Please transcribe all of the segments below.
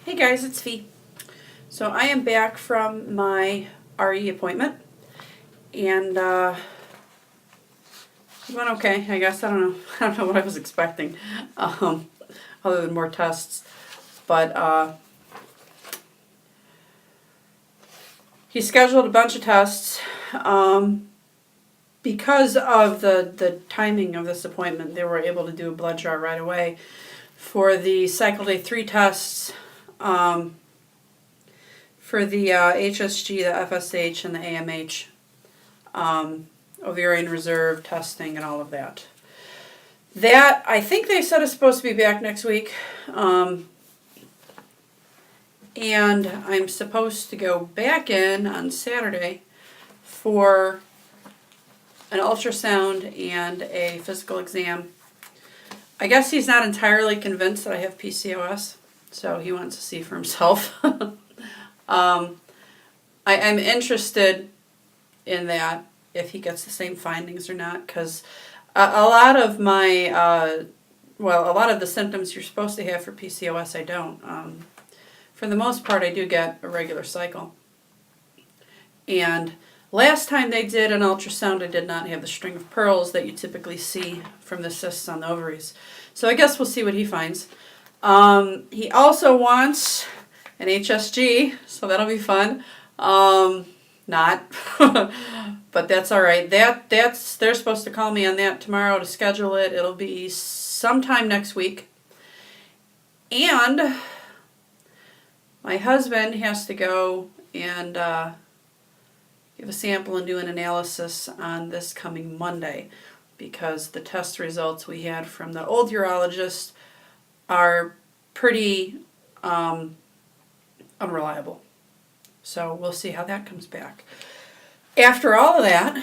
Hey guys, it's Fee. So I am back from my RE appointment, and it went okay. I guess I don't know. I don't know what I was expecting, um, other than more tests. But he scheduled a bunch of tests. Because of the timing of this appointment, they were able to do a blood draw right away for the cycle day 3 tests. For the HSG, the FSH, and the AMH, ovarian reserve testing, and all of that. That, I think they said is supposed to be back next week. And I'm supposed to go back in on Saturday for an ultrasound and a physical exam. I guess he's not entirely convinced that I have PCOS, so he wants to see for himself. I'm interested in that, if he gets the same findings or not, because a lot of my, a lot of the symptoms you're supposed to have for PCOS, I don't. For the most part, I do get a regular cycle. And last time they did an ultrasound, I did not have the string of pearls that you typically see from the cysts on the ovaries. So I guess we'll see what he finds. He also wants an HSG, so that'll be fun. Not, but that's all right. They're supposed to call me on that tomorrow to schedule it. It'll be sometime next week. And my husband has to go and give a sample and do an analysis on this coming Monday, because the test results we had from the old urologist are pretty unreliable. So we'll see how that comes back. After all of that,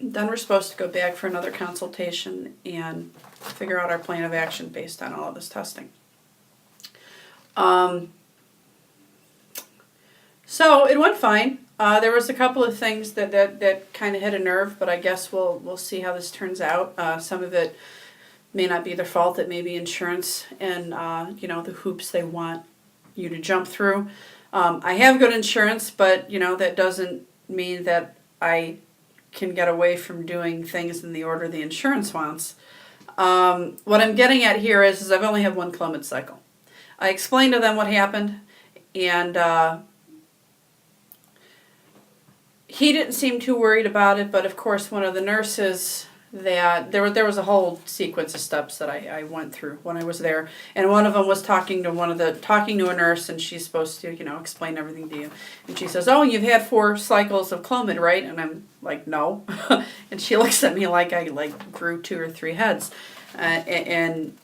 then we're supposed to go back for another consultation and figure out our plan of action based on all of this testing. So it went fine. There was a couple of things that kind of hit a nerve, but I guess we'll see how this turns out. Some of it may not be their fault. It may be insurance and the hoops they want you to jump through. I have good insurance, but that doesn't mean that I can get away from doing things in the order the insurance wants. What I'm getting at here is I've only had one Clomid cycle. I explained to them what happened, and he didn't seem too worried about it, but of course one of the nurses, that there was a whole sequence of steps that I went through when I was there, and one of them was talking to a nurse, and she's supposed to explain everything to you, and she says, "Oh, you've had 4 cycles of Clomid, right?" And I'm like, "No," and she looks at me like I grew 2 or 3 heads, and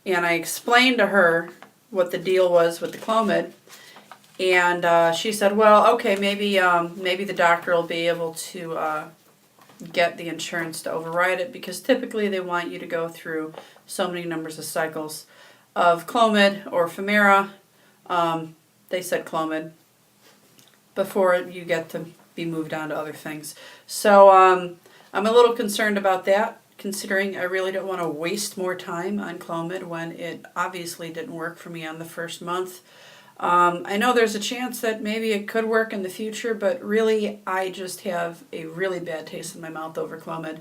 I explained to her what the deal was with the Clomid. And she said, "Well, okay, maybe the doctor will be able to get the insurance to override it, because typically they want you to go through so many numbers of cycles of Clomid or Femera." They said Clomid, before you get to be moved on to other things. So I'm a little concerned about that, considering I really don't want to waste more time on Clomid when it obviously didn't work for me on the first month. I know there's a chance that maybe it could work in the future, but really I just have a really bad taste in my mouth over Clomid.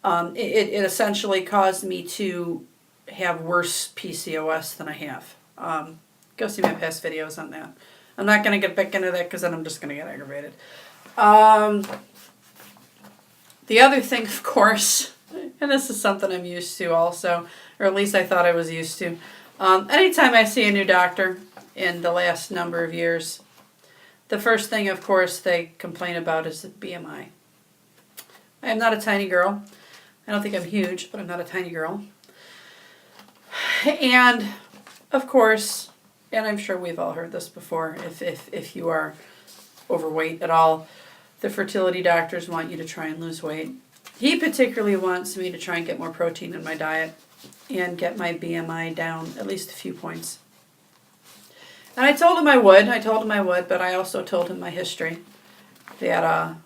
It essentially caused me to have worse PCOS than I have. Go see my past videos on that. I'm not going to get back into that because then I'm just going to get aggravated. The other thing, of course, and this is something I'm used to also, or at least I thought I was used to, anytime I see a new doctor in the last number of years, the first thing, of course, they complain about is the BMI. I am not a tiny girl. I don't think I'm huge, but I'm not a tiny girl. And, of course, and I'm sure we've all heard this before, if you are overweight at all, the fertility doctors want you to try and lose weight. He particularly wants me to try and get more protein in my diet and get my BMI down at least a few points. And I told him I would, but I also told him my history, that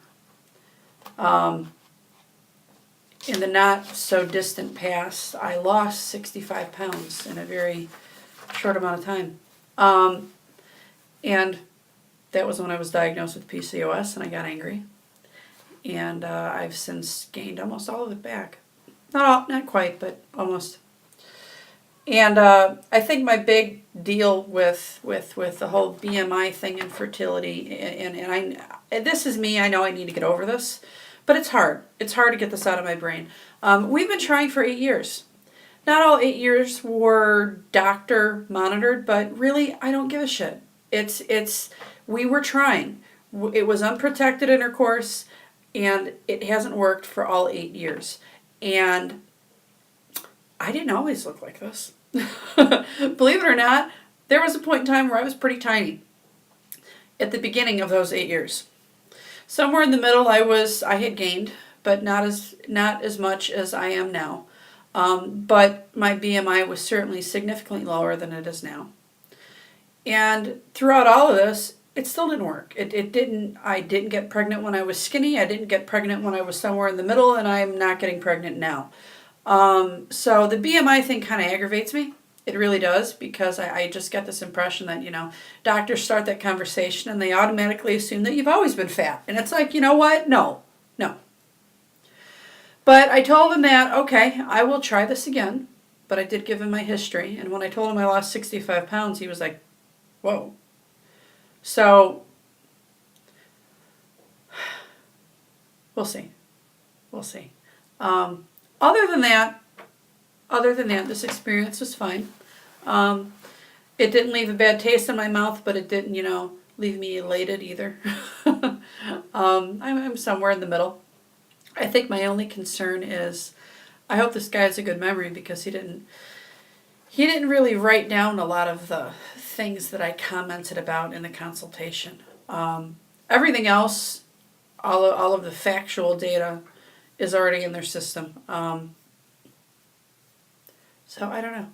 in the not so distant past, I lost 65 pounds in a very short amount of time. And that was when I was diagnosed with PCOS, and I got angry. And I've since gained almost all of it back. Not quite, but almost. And I think my big deal with the whole BMI thing and fertility, and this is me, I know I need to get over this, but it's hard. It's hard to get this out of my brain. We've been trying for 8 years. Not all 8 years were doctor monitored, but really, I don't give a shit. We were trying. It was unprotected intercourse, and it hasn't worked for all 8 years. And I didn't always look like this. Believe it or not, there was a point in time where I was pretty tiny at the beginning of those 8 years. Somewhere in the middle, I had gained, but not as much as I am now. But my BMI was certainly significantly lower than it is now. And throughout all of this, it still didn't work. I didn't get pregnant when I was skinny. I didn't get pregnant when I was somewhere in the middle, and I'm not getting pregnant now. So the BMI thing kind of aggravates me. It really does, because I just get this impression that, doctors start that conversation and they automatically assume that you've always been fat. And it's like, you know what? No. But I told him that, okay, I will try this again. But I did give him my history. And when I told him I lost 65 pounds, he was like, whoa. So, we'll see. Other than that, this experience was fine. It didn't leave a bad taste in my mouth, but it didn't, leave me elated either. I'm somewhere in the middle. I think my only concern is, I hope this guy has a good memory, because he didn't really write down a lot of the things that I commented about in the consultation. Everything else, all of the factual data is already in their system. So I don't know.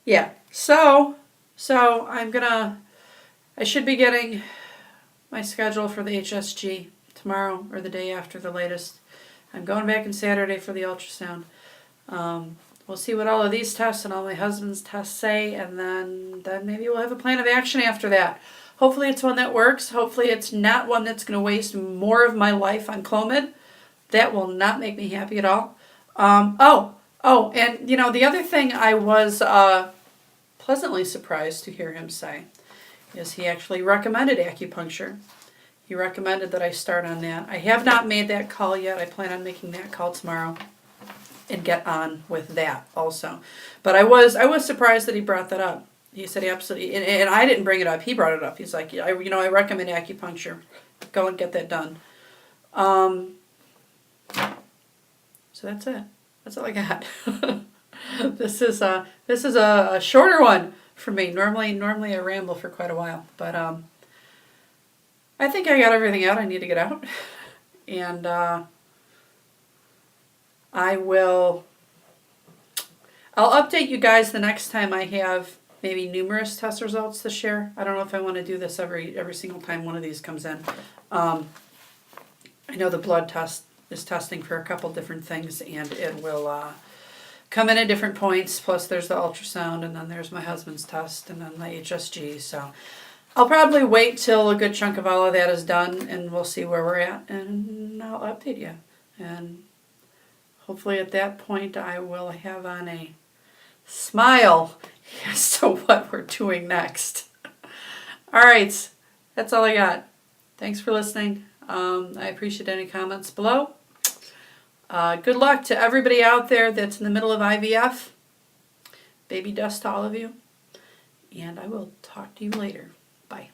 Yeah. So I should be getting my schedule for the HSG tomorrow or the day after the latest. I'm going back on Saturday for the ultrasound. We'll see what all of these tests and all my husband's tests say, and then maybe we'll have a plan of action after that. Hopefully it's one that works. Hopefully it's not one that's going to waste more of my life on Clomid. That will not make me happy at all. And the other thing I was pleasantly surprised to hear him say is he actually recommended acupuncture. He recommended that I start on that. I have not made that call yet. I plan on making that call tomorrow and get on with that also. But I was surprised that he brought that up. He said he absolutely, and I didn't bring it up. He brought it up. He's like, I recommend acupuncture. Go and get that done. So that's it. That's all I got. This is a shorter one for me. Normally I ramble for quite a while, but I think I got everything out I need to get out, and I'll update you guys the next time I have maybe numerous test results to share. I don't know if I want to do this every single time one of these comes in. I know the blood test is testing for a couple different things, and it will come in at different points. Plus there's the ultrasound, and then there's my husband's test, and then the HSG. So I'll probably wait till a good chunk of all of that is done, and we'll see where we're at, and I'll update you. And hopefully at that point I will have on a smile as to what we're doing next. All right, that's all I got. Thanks for listening. I appreciate any comments below. Good luck to everybody out there that's in the middle of IVF. Baby dust to all of you. And I will talk to you later. Bye.